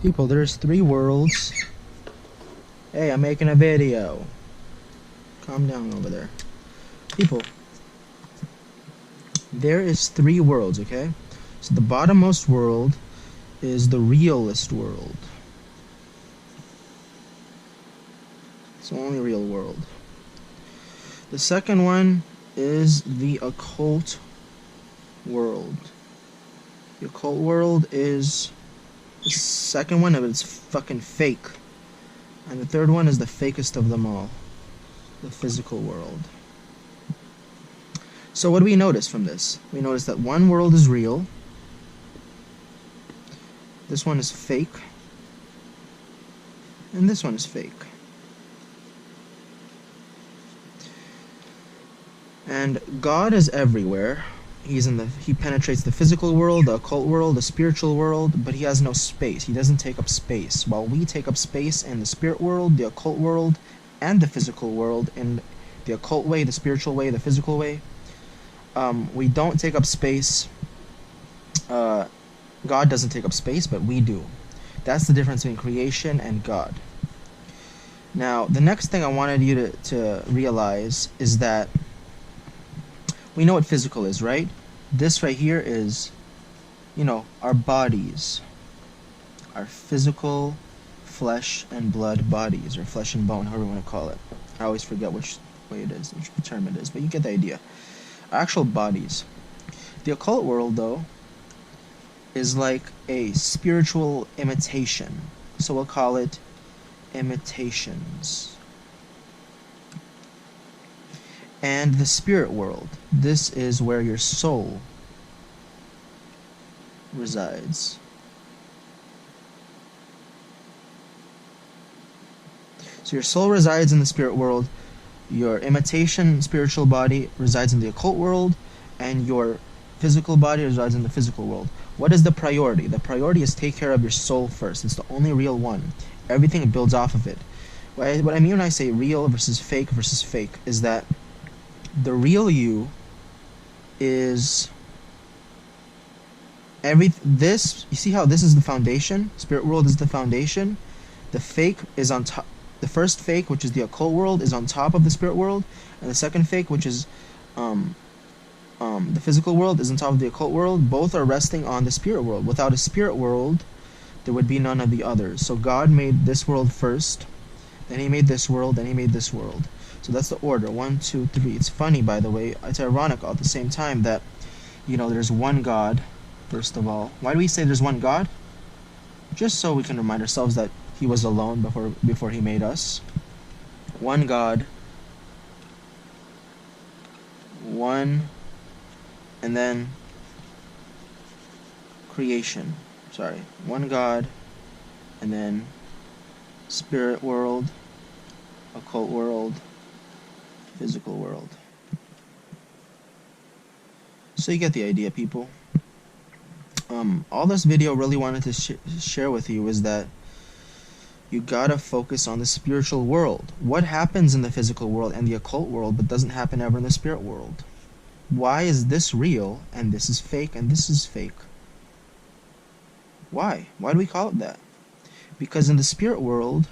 People, there's 3 worlds. Hey, I'm making a video. Calm down over there. People, there is 3 worlds, okay? So the bottommost world is the realist world. It's the only real world. The second one is the occult world. The occult world is the second one, but it's fucking fake. And the third one is the fakest of them all, the physical world. So what do we notice from this? We notice that one world is real, this one is fake, and this one is fake. And God is everywhere. He penetrates the physical world, the occult world, the spiritual world, but he has no space. He doesn't take up space. While we take up space in the spirit world, the occult world, and the physical world, in the occult way, the spiritual way, the physical way, we don't take up space. God doesn't take up space, but we do. That's the difference between creation and God. Now, the next thing I wanted you to realize is that we know what physical is, right? This right here is, our bodies. Our physical flesh and blood bodies, or flesh and bone, however you want to call it. I always forget which way it is, which term it is, but you get the idea. Our actual bodies. The occult world, though, is like a spiritual imitation. So we'll call it imitations. And the spirit world, this is where your soul resides. So your soul resides in the spirit world, your imitation spiritual body resides in the occult world, and your physical body resides in the physical world. What is the priority? The priority is take care of your soul first. It's the only real one. Everything builds off of it. What I mean when I say real versus fake is that the real you is you see how this is the foundation? Spirit world is the foundation. The fake is on top. The first fake, which is the occult world, is on top of the spirit world, and the second fake, which is the physical world, is on top of the occult world. Both are resting on the spirit world. Without a spirit world, there would be none of the others. So God made this world first, then he made this world, then he made this world. So that's the order. 1, 2, 3. It's funny, by the way. It's ironic at the same time that, there's one God, first of all. Why do we say there's one God? Just so we can remind ourselves that he was alone before he made us. One God. One. And then creation. Sorry. One God. And then spirit world. Occult world. Physical world. So you get the idea, people. All this video really wanted to share with you is that you gotta focus on the spiritual world. What happens in the physical world and the occult world but doesn't happen ever in the spirit world? Why is this real and this is fake and this is fake? Why? Why do we call it that? Because in the spirit world,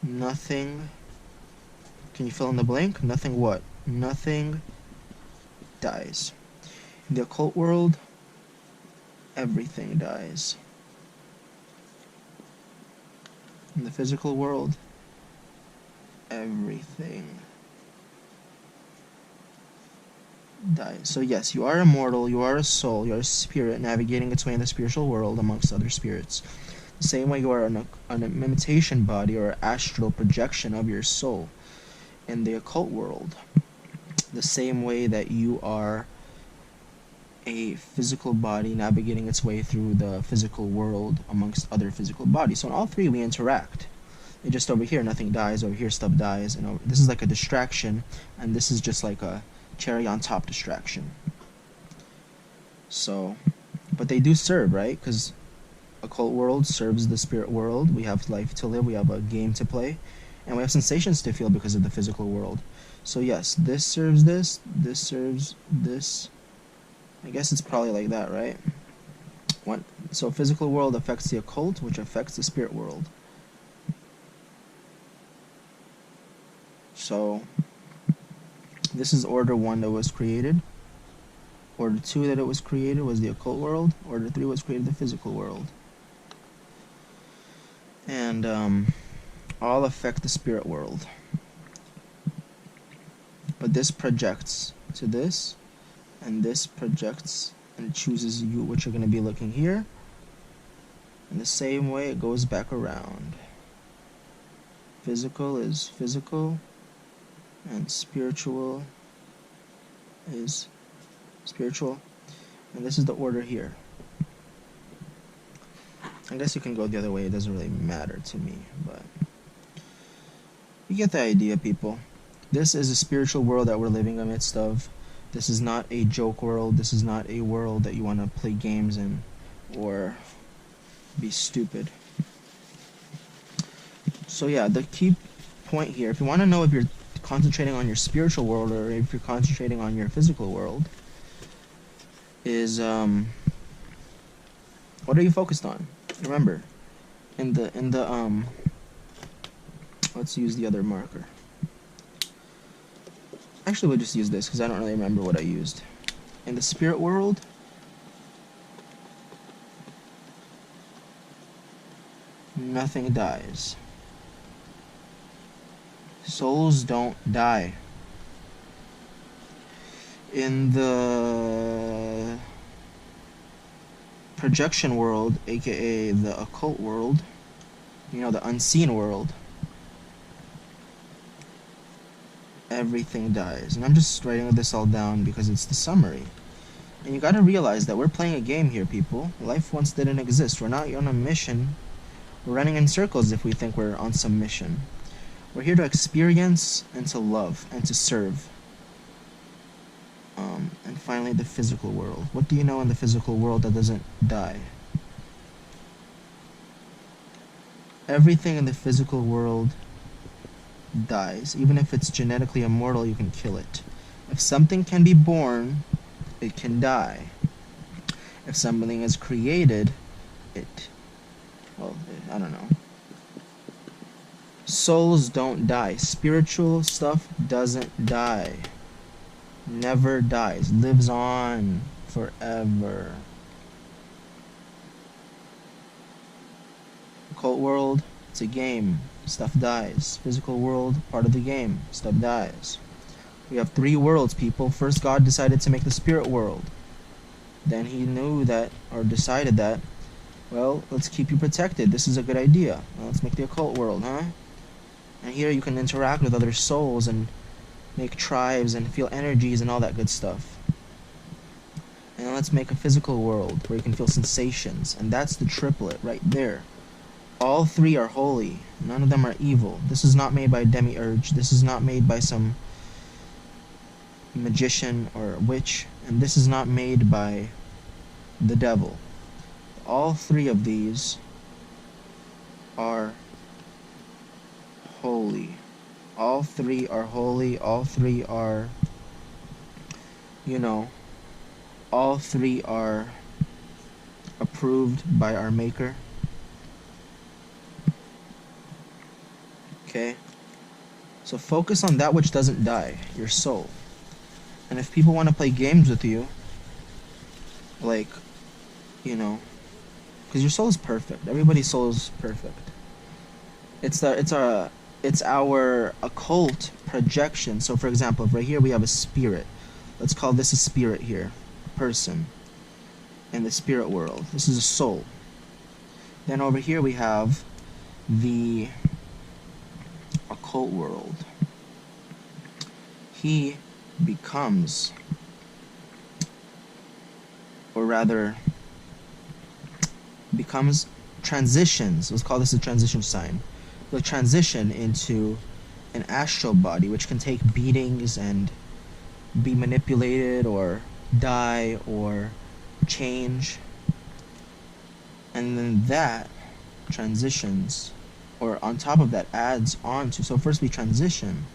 nothing... Can you fill in the blank? Nothing what? Nothing dies. In the occult world, everything dies. In the physical world, everything dies. So yes, you are immortal, you are a soul, you are a spirit navigating its way in the spiritual world amongst other spirits. The same way you are an imitation body or astral projection of your soul in the occult world. The same way that you are a physical body navigating its way through the physical world amongst other physical bodies. So in all three we interact. It just over here nothing dies, over here stuff dies, and this is like a distraction, and this is just like a cherry on top distraction. So, but they do serve, right? Because occult world serves the spirit world. We have life to live, we have a game to play, and we have sensations to feel because of the physical world. So yes, this serves this serves this. I guess it's probably like that, right? So physical world affects the occult, which affects the spirit world. So this is order 1 that was created. Order 2 that it was created was the occult world. Order 3 was created the physical world. And all affect the spirit world. But this projects to this, and this projects and chooses you, what you're going to be looking here. In the same way, it goes back around. Physical is physical, and spiritual is spiritual. And this is the order here. I guess you can go the other way, it doesn't really matter to me, but you get the idea, people. This is a spiritual world that we're living amidst of. This is not a joke world. This is not a world that you want to play games in or be stupid. So yeah, the key point here, if you want to know if you're concentrating on your spiritual world or if you're concentrating on your physical world, is what are you focused on? Remember, in the let's use the other marker. Actually, we'll just use this because I don't really remember what I used. In the spirit world, nothing dies. Souls don't die. In the projection world, aka the occult world, you know, the unseen world, everything dies. And I'm just writing this all down because it's the summary. And you gotta realize that we're playing a game here, people. Life once didn't exist. We're not on a mission. We're running in circles if we think we're on some mission. We're here to experience and to love and to serve. And finally, the physical world. What do you know in the physical world that doesn't die? Everything in the physical world dies. Even if it's genetically immortal, you can kill it. If something can be born, it can die. If something is created, I don't know. Souls don't die. Spiritual stuff doesn't die. Never dies. Lives on forever. Occult world, it's a game. Stuff dies. Physical world, part of the game. Stuff dies. We have 3 worlds, people. First, God decided to make the spirit world. Then he knew that, or decided that, well, let's keep you protected. This is a good idea. Well, let's make the occult world, huh? And here you can interact with other souls and make tribes and feel energies and all that good stuff. And let's make a physical world where you can feel sensations. And that's the triplet right there. All 3 are holy. None of them are evil. This is not made by a demiurge. This is not made by some magician or witch. And this is not made by the devil. All 3 of these are holy. All 3 are holy. All 3 are, you know, all 3 are approved by our Maker. Okay? So focus on that which doesn't die, your soul. And if people want to play games with you, like, you know, because your soul is perfect. Everybody's soul is perfect. It's our occult projection. So for example, if right here we have a spirit. Let's call this a spirit here. A person. In the spirit world. This is a soul. Then over here we have the occult world. He becomes, or rather becomes, transitions. Let's call this a transition sign. Will transition into an astral body which can take beatings and be manipulated or die or change. And then that transitions, or on top of that adds on to. So first we transition,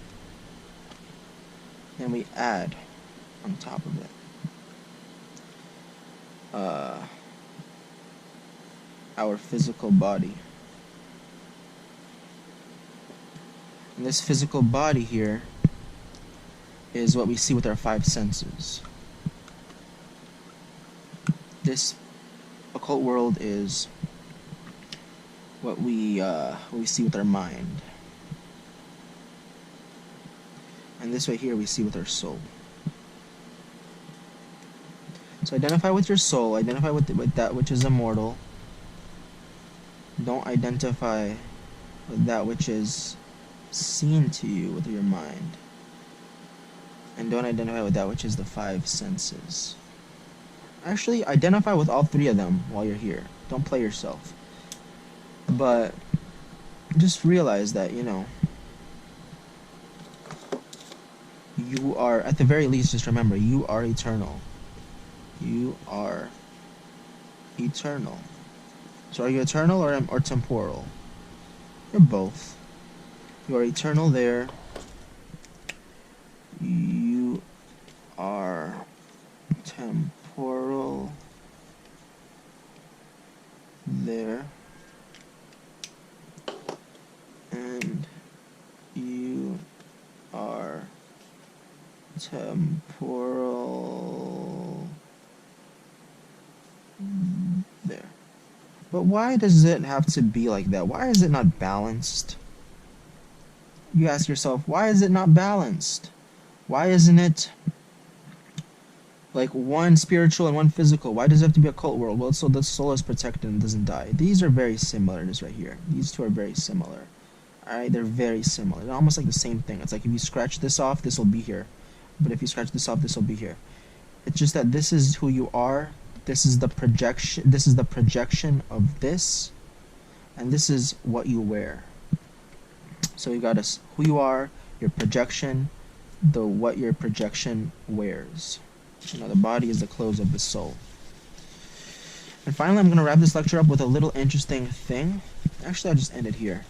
then we add on top of it. our physical body. And this physical body here is what we see with our five senses. This occult world is what we see with our mind. And this right here we see with our soul. So identify with your soul, identify with that which is immortal. Don't identify with that which is seen to you with your mind. And don't identify with that which is the five senses. Actually, identify with all three of them while you're here. Don't play yourself. But just realize that, you know, you are, at the very least, just remember, you are eternal. You are eternal. So are you eternal or temporal? You're both. You are eternal there. You are temporal there. And you are temporal there. But why does it have to be like that? Why is it not balanced? You ask yourself, why is it not balanced? Why isn't it like one spiritual and one physical? Why does it have to be a cult world? Well, so the soul is protected and doesn't die. These are very similar, this right here. These two are very similar. Alright, they're very similar. They're almost like the same thing. It's like if you scratch this off, this will be here. But if you scratch this off, this will be here. It's just that this is who you are. This is the projection. This is the projection of this, and this is what you wear. So you got who you are, your projection, what your projection wears. You know, the body is the clothes of the soul. And finally, I'm going to wrap this lecture up with a little interesting thing. Actually, I'll just end it here.